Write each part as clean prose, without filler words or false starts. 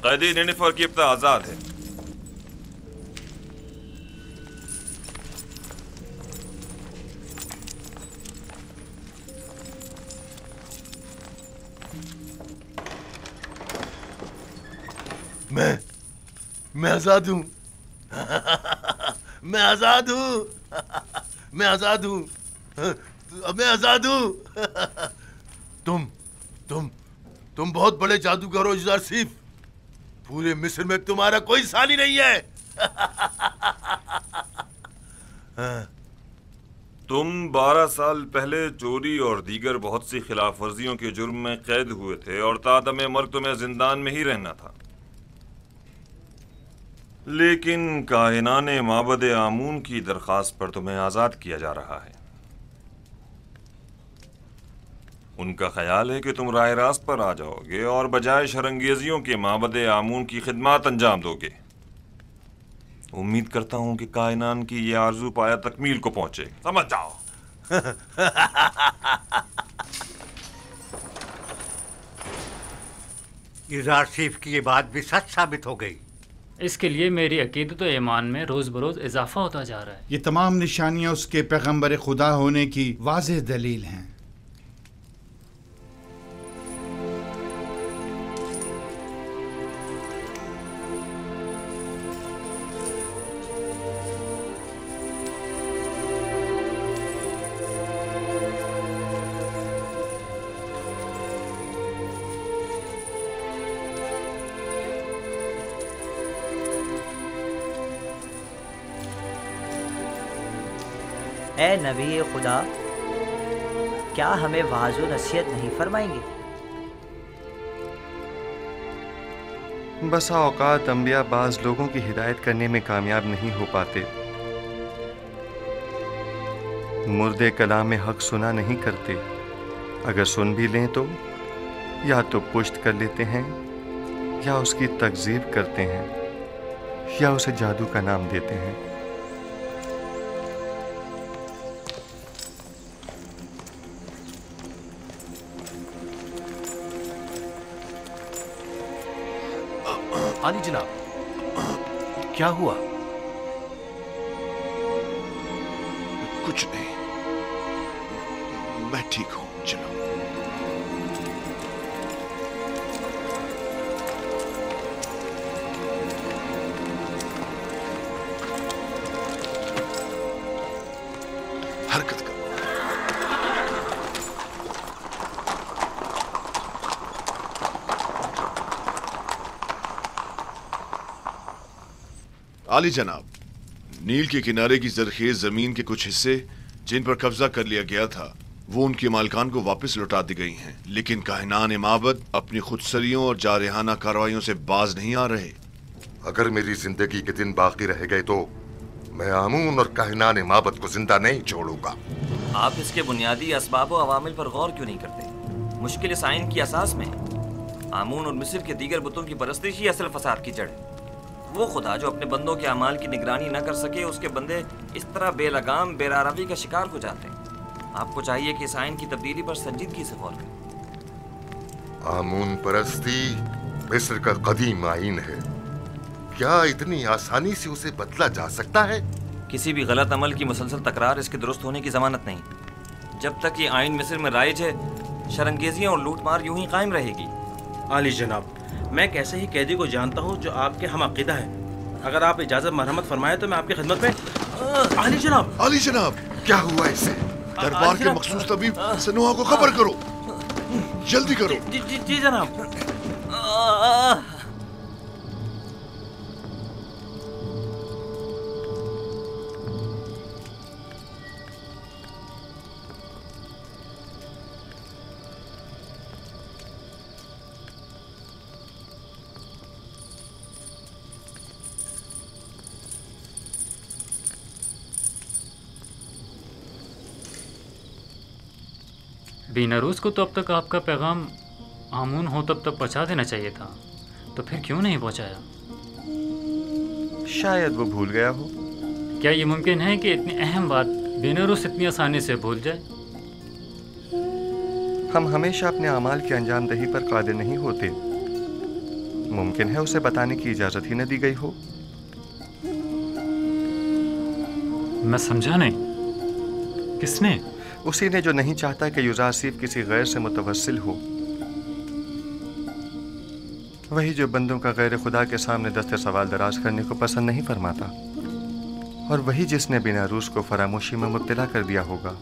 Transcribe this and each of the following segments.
कैदी निनिफर की इब्ता आजाद है। मैं आजाद हूं। मैं आजाद हूं। मैं आजाद हूं। मैं आजाद हूं। तुम बहुत बड़े जादूगर हो ज़ारसीफ। पूरे मिस्र में तुम्हारा कोई सानी नहीं है। तुम 12 साल पहले चोरी और दीगर बहुत सी खिलाफ वर्जियों के जुर्म में कैद हुए थे और तादम मर्ग तुम्हें जिंदान में ही रहना था। लेकिन काहिनाने माबद आमून की दरखास्त पर तुम्हें आजाद किया जा रहा है। उनका ख्याल है कि तुम राह रास्त पर आ जाओगे और बजाय शरंगेजियों के माबद आमून की खिदमत अंजाम दोगे। उम्मीद करता हूं कि कायनान की ये आरजू पाया तकमील को पहुंचे। समझ जाओ। ज़ारसीफ की ये बात भी सच साबित हो गई। इसके लिए मेरी अकीदत व ईमान में रोज़ बरोज़ इजाफा होता जा रहा है। ये तमाम निशानियां उसके पैगंबर खुदा होने की वाज़ेह दलील हैं। ए नबी खुदा, क्या हमें वाज़ो नसीहत नहीं फरमाएंगे? बसा औकात अंबिया बाज लोगों की हिदायत करने में कामयाब नहीं हो पाते। मुर्दे कलाम हक सुना नहीं करते। अगर सुन भी लें तो या तो पुश्त कर लेते हैं या उसकी तकज़ीब करते हैं या उसे जादू का नाम देते हैं। आली जनाब, क्या हुआ? कुछ नहीं, मैं ठीक हूं। चलो। हरकत करो। आली जनाब, नील के किनारे की जरखेज जमीन के कुछ हिस्से जिन पर कब्जा कर लिया गया था वो उनके मालिकान को वापस लौटा दी गई हैं, लेकिन काहिनान माबद अपनी खुदसरियों और जारहाना कार्रवाइयों से बाज नहीं आ रहे। अगर मेरी जिंदगी के दिन बाकी रह गए तो मैं आमून और काहिनान माबद को जिंदा नहीं छोड़ूंगा। आप इसके बुनियादी असबाब और अवामिल पर गौर क्यों नहीं करते? मुश्किल इस आइन की असास में आमून और मिस्र के दीगर बुतों की परस्तिश ही असल फसाद की जड़ है। वो खुदा जो अपने बंदों के अमाल की निगरानी न कर सके, उसके बंदे इस तरह बेलगाम बेरारवी का शिकार हो जाते हैं। आपको चाहिए कि इस आइन की तब्दीली पर संजीदगी से गौर करें। आमून परस्ती मिस्र का कदीम आइन है। क्या इतनी आसानी से उसे बदला जा सकता है? किसी भी गलत अमल की मुसलसल तकरार इसके दुरुस्त होने की जमानत नहीं। जब तक ये आइन मिस्र में राइज है, शरंगेजियां और लूटमार यूं ही कायम रहेगी। आली जनाब, मैं कैसे ही कैदी को जानता हूँ जो आपके हम अकीदा है। अगर आप इजाजत मरहमत फरमाए तो मैं आपकी खिदमत में। आली जनाब, आली जनाब, क्या हुआ इसे? दरबार के मखसूस तबीब सनुहा को खबर करो, जल्दी करो। जी जनाब। बीनारूस को तो अब तक आपका पैगाम आमून हो तब तक पहुंचा देना चाहिए था, तो फिर क्यों नहीं पहुंचाया? शायद वो भूल गया हो। क्या ये मुमकिन है कि इतनी अहम बात बीनारूस इतनी आसानी से भूल जाए? हम हमेशा अपने अमाल की अंजामदही पर कादिर नहीं होते। मुमकिन है उसे बताने की इजाजत ही न दी गई हो। मैं समझा नहीं। किसने? उसी ने जो नहीं चाहता कि युज़ा आसिफ किसी गैर से मुतवस्सिल हो। वही जो बंदों का गैर खुदा के सामने दस्ते सवाल दराज करने को पसंद नहीं फरमाता, और वही जिसने बिना रूस को फरामोशी में मुब्तला कर दिया होगा।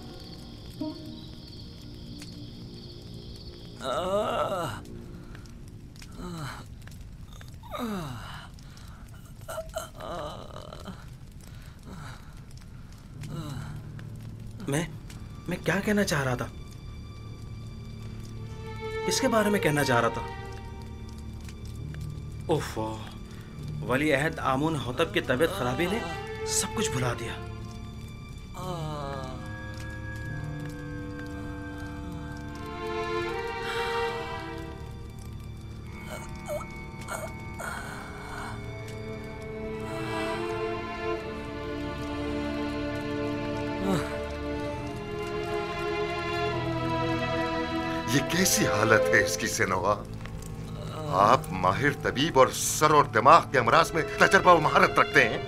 मैं क्या कहना चाह रहा था? किसके बारे में कहना चाह रहा था? ओफो, वली अहद आमून होतब की तबीयत खराबी ने सब कुछ भुला दिया। ये कैसी हालत है इसकी सेनवा? आप माहिर तबीब और सर और दिमाग के अमराज में तजर्बा और महारत रखते हैं,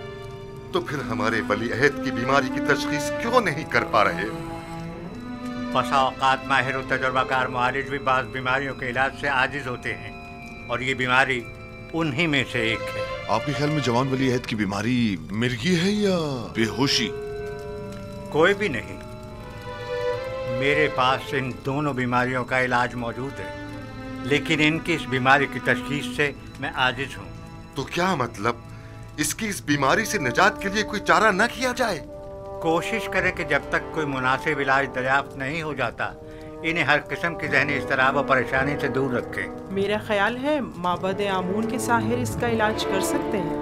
तो फिर हमारे वली अहद की बीमारी की तशखीस क्यों नहीं कर पा रहे? बसा औकात माहिर और तजर्बाकार मुआलिज भी बाज़ बीमारियों के इलाज से आजिज होते हैं, और ये बीमारी उन्हीं में से एक है। आपके ख्याल में जवान वली अहद की बीमारी मिर्गी है या बेहोशी? कोई भी नहीं। मेरे पास इन दोनों बीमारियों का इलाज मौजूद है, लेकिन इनकी इस बीमारी की तशखीस से मैं आजिज हूँ। तो क्या मतलब, इसकी इस बीमारी से निजात के लिए कोई चारा न किया जाए? कोशिश करें कि जब तक कोई मुनासिब इलाज दरियाफ्त नहीं हो जाता, इन्हें हर किस्म की ज़हनी इज़्तिराब और परेशानी से दूर रखें। मेरा ख्याल है माबद आमून के साहिर इसका इलाज कर सकते हैं।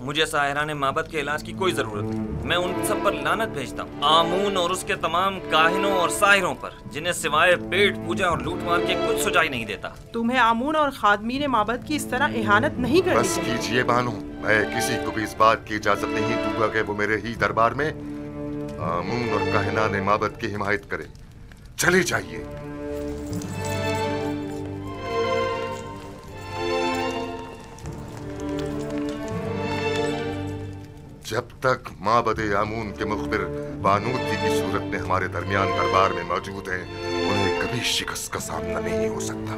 मुझे साहिराने माबद के इलाज की कोई जरूरत नहीं। मैं उन सब पर लानत भेजता हूँ, आमून और उसके तमाम काहिनों और साहिरों पर, जिन्हें सिवाय पेट पूजा और लूट मार के कुछ सुझाई नहीं देता। तुम्हें आमून और खादमीन माबद की इस तरह इहानत नहीं करनी बस कीजिए बानो, मैं किसी को भी इस बात की इजाजत नहीं दूंगा कि वो मेरे ही दरबार में आमून और काहिनाने माबद की हिमायत करे। चले जाइए। जब तक माबद आमून के मुखबिर बानूदी की सूरत में हमारे दरमियान दरबार में मौजूद हैं, उन्हें कभी शिकस्त का सामना नहीं हो सकता।